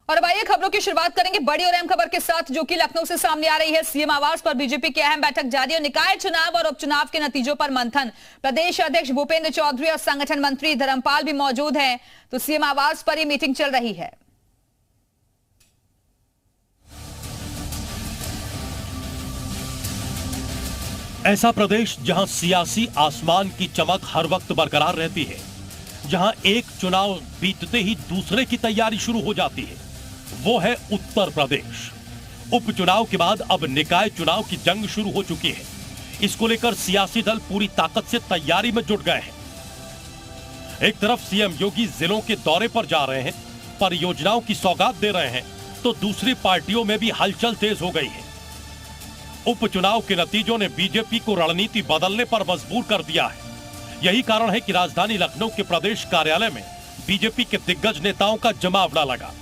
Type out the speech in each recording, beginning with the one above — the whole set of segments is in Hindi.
और अब आइए खबरों की शुरुआत करेंगे बड़ी और अहम खबर के साथ, जो कि लखनऊ से सामने आ रही है। सीएम आवास पर बीजेपी की अहम बैठक जारी है। निकाय चुनाव और उपचुनाव के नतीजों पर मंथन। प्रदेश अध्यक्ष भूपेंद्र चौधरी और संगठन मंत्री धर्मपाल भी मौजूद हैं, तो सीएम आवास पर ये मीटिंग चल रही है। ऐसा प्रदेश जहां सियासी आसमान की चमक हर वक्त बरकरार रहती है, जहां एक चुनाव बीतते ही दूसरे की तैयारी शुरू हो जाती है, वो है उत्तर प्रदेश। उपचुनाव के बाद अब निकाय चुनाव की जंग शुरू हो चुकी है। इसको लेकर सियासी दल पूरी ताकत से तैयारी में जुट गए हैं। एक तरफ सीएम योगी जिलों के दौरे पर जा रहे हैं, परियोजनाओं की सौगात दे रहे हैं, तो दूसरी पार्टियों में भी हलचल तेज हो गई है। उपचुनाव के नतीजों ने बीजेपी को रणनीति बदलने पर मजबूर कर दिया है। यही कारण है कि राजधानी लखनऊ के प्रदेश कार्यालय में बीजेपी के दिग्गज नेताओं का जमावड़ा लगा।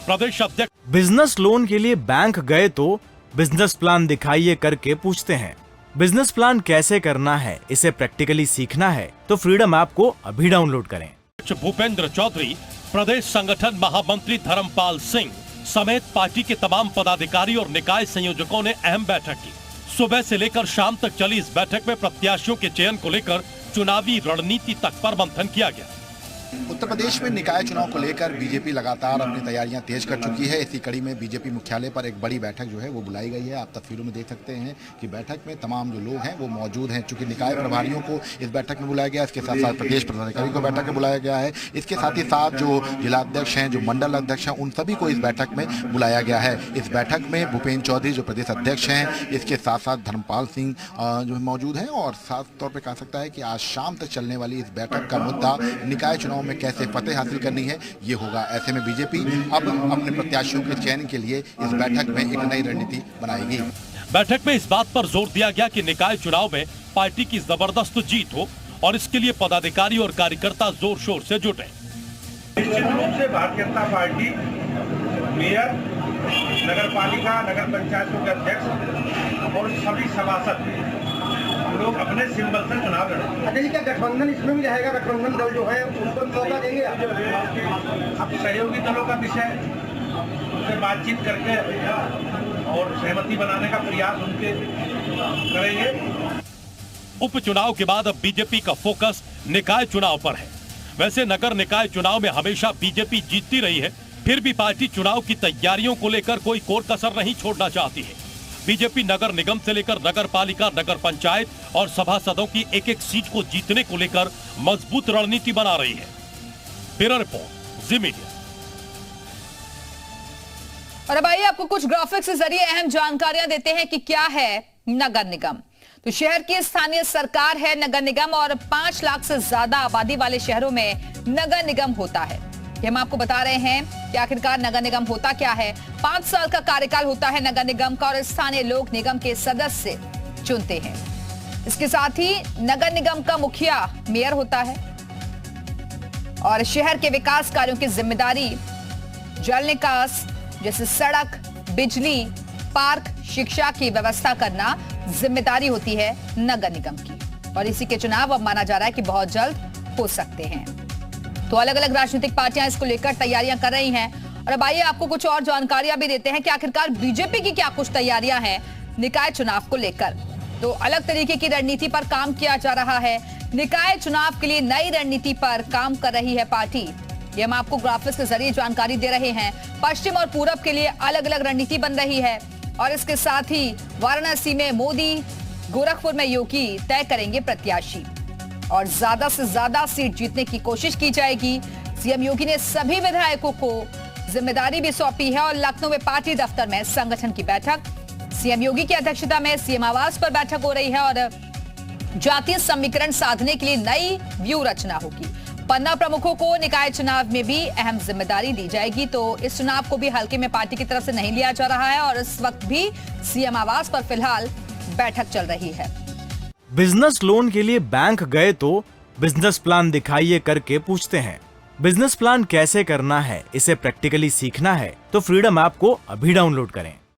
प्रदेश अध्यक्ष बिजनेस लोन के लिए बैंक गए तो बिजनेस प्लान दिखाइए करके पूछते हैं। बिजनेस प्लान कैसे करना है, इसे प्रैक्टिकली सीखना है तो फ्रीडम ऐप को अभी डाउनलोड करें। भूपेंद्र चौधरी, प्रदेश संगठन महामंत्री धर्मपाल सिंह समेत पार्टी के तमाम पदाधिकारी और निकाय संयोजकों ने अहम बैठक की। सुबह से लेकर शाम तक चली इस बैठक में प्रत्याशियों के चयन को लेकर चुनावी रणनीति तक पर मंथन किया गया। उत्तर प्रदेश में निकाय चुनाव को लेकर बीजेपी लगातार अपनी तैयारियां तेज कर चुकी है। इसी कड़ी में बीजेपी मुख्यालय पर एक बड़ी बैठक जो है वो बुलाई गई है। आप तस्वीरों में देख सकते हैं कि बैठक में तमाम जो लोग हैं वो मौजूद हैं। चूंकि निकाय प्रभारियों को इस बैठक में बुलाया गया, इसके साथ साथ प्रदेश पदाधिकारी को बैठक में बुलाया गया है। इसके साथ ही साथ जो जिलाध्यक्ष हैं, जो मंडल अध्यक्ष हैं, उन सभी को इस बैठक में बुलाया गया है। इस बैठक में भूपेंद्र चौधरी जो प्रदेश अध्यक्ष हैं, इसके साथ साथ धर्मपाल सिंह जो मौजूद हैं, और साफ तौर पर कहा सकता है कि आज शाम तक चलने वाली इस बैठक का मुद्दा निकाय चुनाव में कैसे फतेह हासिल करनी है ये होगा। ऐसे में बीजेपी अब अपने प्रत्याशियों के चयन के लिए इस बैठक में एक नई रणनीति बनाएगी। बैठक में इस बात पर जोर दिया गया कि निकाय चुनाव में पार्टी की जबरदस्त जीत हो और इसके लिए पदाधिकारी और कार्यकर्ता जोर शोर से जुटे। निश्चित रूप से भारतीय जनता पार्टी मेयर, नगर पालिका, नगर पंचायतों के अध्यक्ष और सभी सभासद लोग अपने सिंबल से चुनाव लड़ेंगे। क्या गठबंधन इसमें भी रहेगा? गठबंधन दल जो है उनको मौका देंगे? अब सहयोगी दलों का विषय उनसे बातचीत करके और सहमति बनाने का प्रयास उनके करेंगे। उपचुनाव के बाद अब बीजेपी का फोकस निकाय चुनाव पर है। वैसे नगर निकाय चुनाव में हमेशा बीजेपी जीतती रही है, फिर भी पार्टी चुनाव की तैयारियों को लेकर कोई कोर कसर नहीं छोड़ना चाहती है। बीजेपी नगर निगम से लेकर नगर पालिका, नगर पंचायत और सभासदों की एक एक सीट को जीतने को लेकर मजबूत रणनीति बना रही है। ब्यूरो रिपोर्ट, जी मीडिया। और अब आइए आपको कुछ ग्राफिक्स के जरिए अहम जानकारियां देते हैं कि क्या है नगर निगम। तो शहर की स्थानीय सरकार है नगर निगम, और 5 लाख से ज्यादा आबादी वाले शहरों में नगर निगम होता है। हम आपको बता रहे हैं कि आखिरकार नगर निगम होता क्या है। 5 साल का कार्यकाल होता है नगर निगम का, और स्थानीय लोग निगम के सदस्य चुनते हैं। इसके साथ ही नगर निगम का मुखिया मेयर होता है, और शहर के विकास कार्यों की जिम्मेदारी जल निकास जैसे सड़क, बिजली, पार्क, शिक्षा की व्यवस्था करना जिम्मेदारी होती है नगर निगम की। और इसी के चुनाव अब माना जा रहा है कि बहुत जल्द हो सकते हैं। तो अलग अलग राजनीतिक पार्टियां इसको लेकर तैयारियां कर रही हैं। और अब आइए आपको कुछ और जानकारियां भी देते हैं कि आखिरकार बीजेपी की क्या कुछ तैयारियां हैं निकाय चुनाव को लेकर। तो अलग तरीके की रणनीति पर काम किया जा रहा है। निकाय चुनाव के लिए नई रणनीति पर काम कर रही है पार्टी। ये हम आपको ग्राफिक्स के जरिए जानकारी दे रहे हैं। पश्चिम और पूरब के लिए अलग अलग रणनीति बन रही है, और इसके साथ ही वाराणसी में मोदी, गोरखपुर में योगी तय करेंगे प्रत्याशी, और ज्यादा से ज्यादा सीट जीतने की कोशिश की जाएगी। सीएम योगी ने सभी विधायकों को जिम्मेदारी भी सौंपी है, और लखनऊ में पार्टी दफ्तर में संगठन की बैठक सीएम योगी की अध्यक्षता में सीएम आवास पर बैठक हो रही है, और जातीय समीकरण साधने के लिए नई व्यू रचना होगी। 15 प्रमुखों को निकाय चुनाव में भी अहम जिम्मेदारी दी जाएगी। तो इस चुनाव को भी हल्के में पार्टी की तरफ से नहीं लिया जा रहा है, और इस वक्त भी सीएम आवास पर फिलहाल बैठक चल रही है। बिजनेस लोन के लिए बैंक गए तो बिजनेस प्लान दिखाइए करके पूछते हैं। बिजनेस प्लान कैसे करना है, इसे प्रैक्टिकली सीखना है तो फ्रीडम ऐप को अभी डाउनलोड करें।